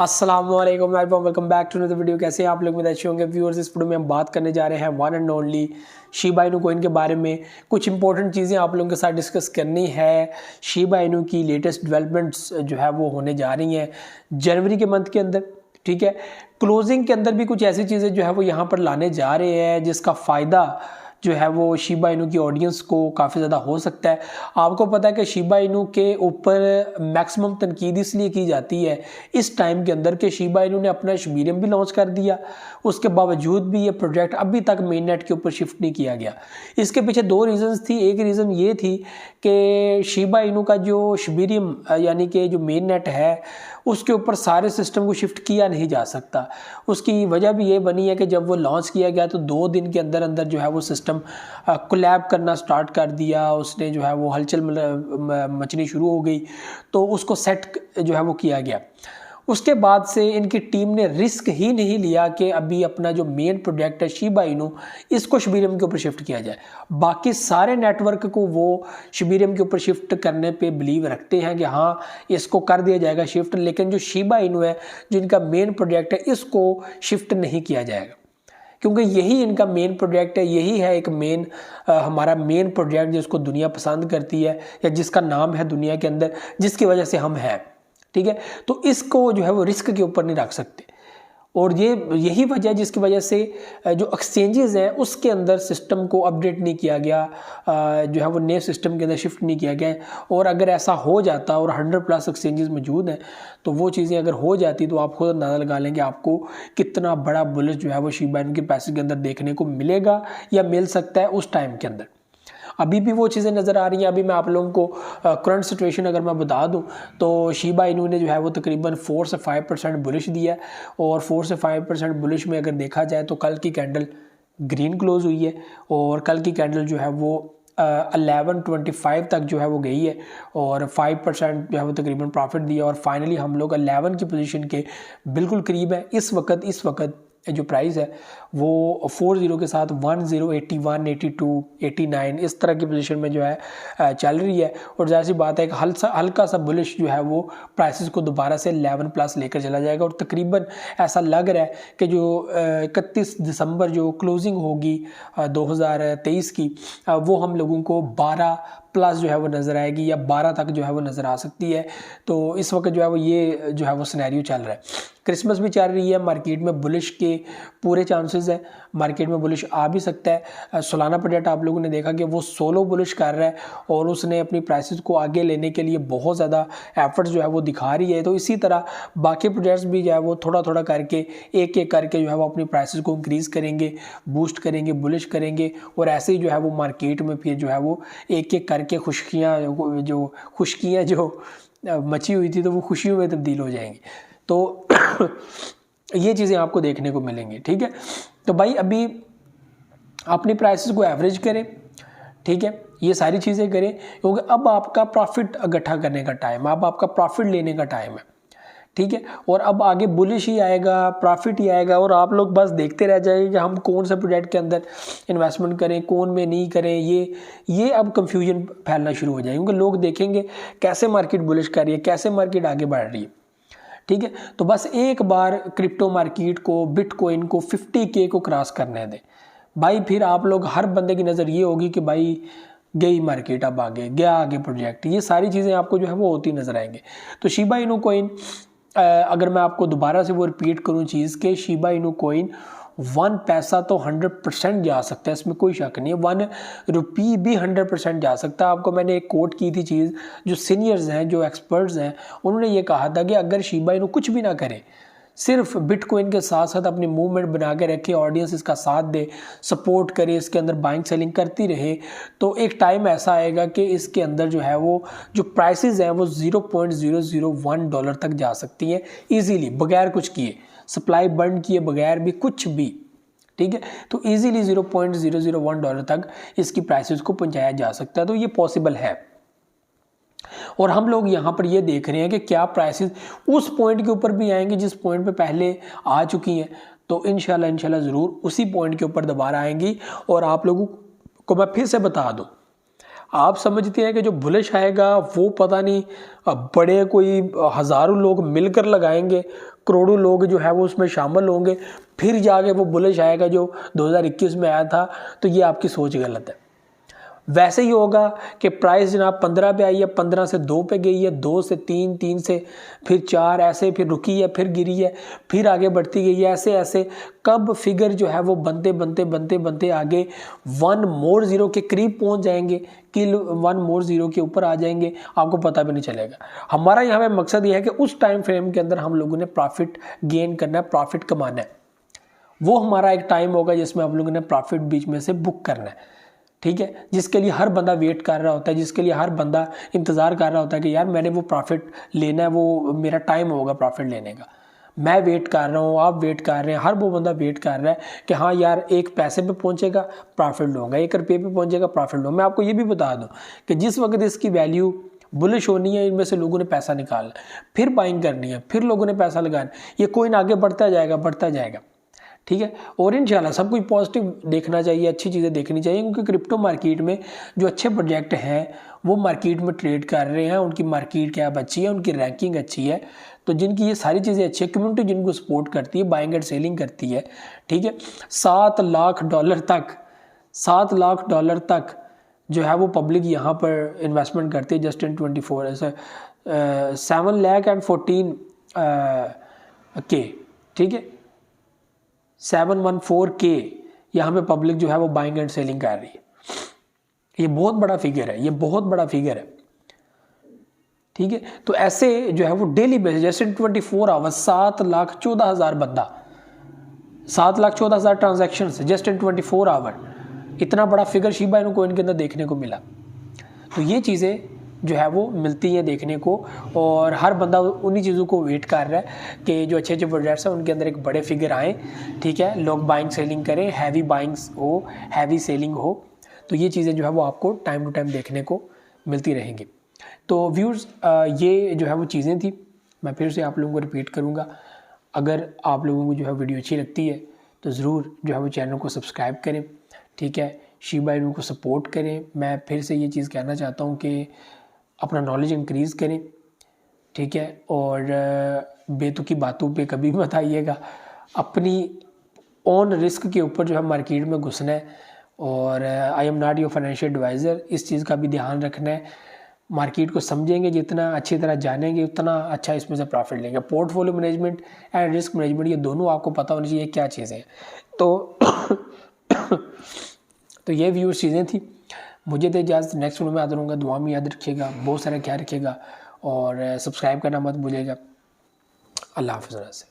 अस्सलामुअलैकुम welcome back to another video. कैसे हैं आप लोग? मेरे अच्छे होंगे व्यूअर्स। इस वीडियो में हम बात करने जा रहे हैं one and only Shiba Inu coin के बारे में। कुछ इंपॉर्टेंट चीज़ें आप लोगों के साथ डिस्कस करनी है। शिबा इनू की लेटेस्ट डेवलपमेंट्स जो है वो होने जा रही हैं जनवरी के मंथ के अंदर, ठीक है। क्लोजिंग के अंदर भी कुछ ऐसी चीज़ें जो है वो यहाँ पर लाने जा रहे हैं जिसका फ़ायदा जो है वो शिबा इनू की ऑडियंस को काफ़ी ज़्यादा हो सकता है। आपको पता है कि शिबा इनू के ऊपर मैक्सिमम तनकीद इसलिए की जाती है इस टाइम के अंदर कि शिबा इनू ने अपना शिबीरियम भी लॉन्च कर दिया, उसके बावजूद भी ये प्रोजेक्ट अभी तक मेन नेट के ऊपर शिफ्ट नहीं किया गया। इसके पीछे दो रीज़न्स थी। एक रीज़न ये थी कि शिबा इनू का जो शिबीरियम यानी कि जो मेन नेट है उसके ऊपर सारे सिस्टम को शिफ्ट किया नहीं जा सकता। उसकी वजह भी ये बनी है कि जब वो लॉन्च किया गया तो 2 दिन के अंदर अंदर जो है वो सिस्टम कोलैब करना स्टार्ट कर दिया। उसने जो है वो हलचल मचनी शुरू हो गई, तो उसको सेट जो है वो किया गया। उसके बाद से इनकी टीम ने रिस्क ही नहीं लिया कि अभी अपना जो मेन प्रोजेक्ट है शिबा इनू इसको शिबीरियम के ऊपर शिफ्ट किया जाए। बाकी सारे नेटवर्क को वो शिबीरियम के ऊपर शिफ्ट करने पे बिलीव रखते हैं कि हाँ इसको कर दिया जाएगा शिफ्ट, लेकिन जो शिबा इनू है जो इनका मेन प्रोजेक्ट है इसको शिफ्ट नहीं किया जाएगा, क्योंकि यही इनका मेन प्रोजेक्ट है। यही है एक मेन हमारा मेन प्रोजेक्ट जिसको दुनिया पसंद करती है या जिसका नाम है दुनिया के अंदर, जिसकी वजह से हम हैं, ठीक है। तो इसको जो है वो रिस्क के ऊपर नहीं रख सकते, और यही वजह है जिसकी वजह से जो एक्सचेंजेस हैं उसके अंदर सिस्टम को अपडेट नहीं किया गया, जो है वो नए सिस्टम के अंदर शिफ्ट नहीं किया गया। और अगर ऐसा हो जाता और 100+ एक्सचेंजेस मौजूद हैं तो वो चीज़ें अगर हो जाती तो आप खुद अंदाज़ा लगा लें कि आपको कितना बड़ा बुलिश जो है वो शिबा इनू के पैसे के अंदर देखने को मिलेगा या मिल सकता है उस टाइम के अंदर। अभी भी वो चीज़ें नज़र आ रही हैं। अभी मैं आप लोगों को करंट सिचुएशन अगर मैं बता दूं तो शिबा इनू ने जो है वो तकरीबन 4 से 5% बुलिश दिया है, और 4 से 5% बुलिश में अगर देखा जाए तो कल की कैंडल ग्रीन क्लोज हुई है, और कल की कैंडल जो है वो 1125 तक जो है वो गई है, और 5% जो है वो तकरीबन प्रॉफिट दिया, और फाइनली हम लोग 11 की पोजीशन के बिल्कुल करीब है। इस वक्त जो प्राइस है वो 40 के साथ 10, 81, 82, 89 इस तरह की पोजीशन में जो है चल रही है। और जाहिर सी बात है कि हल्का सा बुलिश जो है वो प्राइसेस को दोबारा से 11+ लेकर चला जाएगा, और तकरीबन ऐसा लग रहा है कि जो 31 दिसंबर जो क्लोजिंग होगी 2023 की वो हम लोगों को 12+ जो है वो नज़र आएगी, या 12 तक जो है वो नज़र आ सकती है। तो इस वक्त जो है वो ये जो है वो सिनेरियो चल रहा है। क्रिसमस भी चल रही है, मार्केट में बुलिश के पूरे चांसेस हैं, मार्केट में बुलिश आ भी सकता है। सोलाना प्रोजेक्ट आप लोगों ने देखा कि वो सोलो बुलिश कर रहा है, और उसने अपनी प्राइसेस को आगे लेने के लिए बहुत ज़्यादा एफर्ट्स जो है वो दिखा रही है। तो इसी तरह बाकी प्रोजेक्ट्स भी जो है वो थोड़ा थोड़ा करके एक एक करके जो है वो अपनी प्राइसेस को इंक्रीज़ करेंगे, बूस्ट करेंगे, बुलिश करेंगे, और ऐसे ही जो है वो मार्केट में फिर जो है वो एक एक करके खुशकियाँ जो मची हुई थी तो वो खुशियों में तब्दील हो जाएंगी। तो ये चीज़ें आपको देखने को मिलेंगी, ठीक है। तो भाई अभी अपनी प्राइसेस को एवरेज करें, ठीक है, ये सारी चीज़ें करें, क्योंकि अब आपका प्रॉफिट इकट्ठा करने का टाइम है, अब आपका प्रॉफिट लेने का टाइम है, ठीक है। और अब आगे बुलिश ही आएगा, प्रॉफिट ही आएगा, और आप लोग बस देखते रह जाएंगे कि हम कौन से प्रोजेक्ट के अंदर इन्वेस्टमेंट करें, कौन में नहीं करें। ये अब कंफ्यूजन फैलना शुरू हो जाएगी, क्योंकि लोग देखेंगे कैसे मार्केट बुलिश कर रही है, कैसे मार्केट आगे बढ़ रही है, ठीक है। तो बस एक बार क्रिप्टो मार्केट को, बिटकॉइन को 50K को क्रॉस करने दें भाई, फिर आप लोग हर बंदे की नज़र ये होगी कि भाई गई मार्केट, अब आगे गया, आगे प्रोजेक्ट, ये सारी चीज़ें आपको जो है वो होती नज़र आएंगे। तो शिबा इनू कॉइन अगर मैं आपको दोबारा से वो रिपीट करूँ चीज़ के, शिबा इनू कॉइन 1 पैसा तो 100% जा सकता है, इसमें कोई शक नहीं है। 1 रुपये भी 100% जा सकता है। आपको मैंने एक कोट की थी चीज़, जो सीनियर्स हैं, जो एक्सपर्ट्स हैं, उन्होंने ये कहा था कि अगर शिबा इनू कुछ भी ना करे, सिर्फ बिटकॉइन के साथ साथ अपनी मूवमेंट बना के रखे, ऑडियंस इसका साथ दे, सपोर्ट करे, इसके अंदर बाइंग सेलिंग करती रहे, तो एक टाइम ऐसा आएगा कि इसके अंदर जो है वो जो प्राइसेस हैं वो $0.001 तक जा सकती हैं ईजीली, बगैर कुछ किए, सप्लाई बंद किए बगैर भी, कुछ भी, ठीक है। तो इजीली $0.001 तक इसकी प्राइसेस को पहुंचाया जा सकता है। तो ये पॉसिबल है, और हम लोग यहाँ पर ये देख रहे हैं कि क्या प्राइसेस उस पॉइंट के ऊपर भी आएंगे जिस पॉइंट पे पहले आ चुकी हैं। तो इंशाल्लाह ज़रूर उसी पॉइंट के ऊपर दोबारा आएंगी। और आप लोगों को मैं फिर से बता दूं, आप समझते हैं कि जो बुलिश आएगा वो पता नहीं बड़े कोई हज़ारों लोग मिलकर लगाएंगे, करोड़ों लोग जो है वो उसमें शामिल होंगे, फिर जाके वो बुलिश आएगा जो 2021 में आया था, तो ये आपकी सोच गलत है। वैसे ही होगा कि प्राइस जनाब 15 पे आई है, 15 से 2 पे गई है, 2 से 3, 3 से फिर 4, ऐसे फिर रुकी है, फिर गिरी है, फिर आगे बढ़ती गई है, ऐसे ऐसे कब फिगर जो है वो बनते बनते बनते बनते आगे 1 मोर ज़ीरो के करीब पहुंच जाएंगे कि 1 मोर ज़ीरो के ऊपर आ जाएंगे, आपको पता भी नहीं चलेगा। हमारा यहाँ पे मकसद ये है कि उस टाइम फ्रेम के अंदर हम लोगों ने प्रॉफिट गेन करना है, प्रॉफिट कमाना है। वो हमारा एक टाइम होगा जिसमें हम लोगों ने प्रॉफिट बीच में से बुक करना है, ठीक है, जिसके लिए हर बंदा वेट कर रहा होता है, जिसके लिए हर बंदा इंतज़ार कर रहा होता है कि यार मैंने वो प्रॉफिट लेना है, वो मेरा टाइम होगा प्रॉफिट लेने का, मैं वेट कर रहा हूँ, आप वेट कर रहे हैं, हर वो बंदा वेट कर रहा है कि हाँ यार 1 पैसे पे पहुँचेगा प्रॉफिट लूँगा, 1 रुपये पे पहुँचेगा प्रॉफिट लूँगा। मैं आपको ये भी बता दूँ कि जिस वक्त इसकी वैल्यू बुलिश होनी है, इनमें से लोगों ने पैसा निकालना, फिर बाइंग करनी है, फिर लोगों ने पैसा लगाना, ये कोइन आगे बढ़ता जाएगा, ठीक है। और इंशाल्लाह सब कुछ पॉजिटिव देखना चाहिए, अच्छी चीज़ें देखनी चाहिए, क्योंकि क्रिप्टो मार्केट में जो अच्छे प्रोजेक्ट हैं वो मार्केट में ट्रेड कर रहे हैं, उनकी मार्केट कैप अच्छी है, उनकी रैंकिंग अच्छी है, तो जिनकी ये सारी चीज़ें अच्छी है, कम्युनिटी जिनको सपोर्ट करती है, बाइंग एंड सेलिंग करती है, ठीक है। $7 लाख तक जो है वो पब्लिक यहाँ पर इन्वेस्टमेंट करती है जस्ट इन 24 ऐसे 7,14,K, ठीक है, 714K यहाँ पे पब्लिक जो है वो बाइंग एंड सेलिंग कर रही है। ये बहुत बड़ा फिगर है, ये बहुत बड़ा फिगर है, ठीक है। तो ऐसे जो है वो डेली बेसिस जैसे 24 आवर्स 7,14,000 बंदा, 7,14,000 ट्रांजैक्शन जस्ट इन 24 आवर, इतना बड़ा फिगर शिबा इनू कॉइन के अंदर देखने को मिला। तो ये चीज़ें जो है वो मिलती है देखने को, और हर बंदा उन्हीं चीज़ों को वेट कर रहा है कि जो अच्छे अच्छे प्रोजेक्ट्स हैं उनके अंदर एक बड़े फिगर आएँ, ठीक है, लोग बाइंग सेलिंग करें, हैवी बाइंग्स हो, हैवी सेलिंग हो, तो ये चीज़ें जो है वो आपको टाइम टू टाइम देखने को मिलती रहेंगी। तो व्यूअर्स ये जो है वो चीज़ें थी, मैं फिर से आप लोगों को रिपीट करूँगा, अगर आप लोगों को जो है वीडियो अच्छी लगती है तो ज़रूर जो है वो चैनल को सब्सक्राइब करें, ठीक है, शिबा इनू को सपोर्ट करें। मैं फिर से ये चीज़ कहना चाहता हूँ कि अपना नॉलेज इंक्रीज़ करें, ठीक है, और बेतुकी बातों पे कभी मत आइएगा, अपनी ऑन रिस्क के ऊपर जो है मार्केट में घुसना है, और I am not your financial adviser, इस चीज़ का भी ध्यान रखना है। मार्केट को समझेंगे, जितना अच्छी तरह जानेंगे उतना अच्छा इसमें से प्रॉफिट लेंगे। Portfolio management and risk management ये दोनों आपको पता होनी चाहिए क्या चीज़ें हैं। तो ये व्यूअर्स चीज़ें थी, मुझे दे इजाज़त, नेक्स्ट वीडियो में आता रहूँगा। दुआ में याद रखिएगा, बहुत सारा ख्याल रखिएगा, और सब्सक्राइब करना मत भूलिएगा। अल्लाह हाफ़िज़।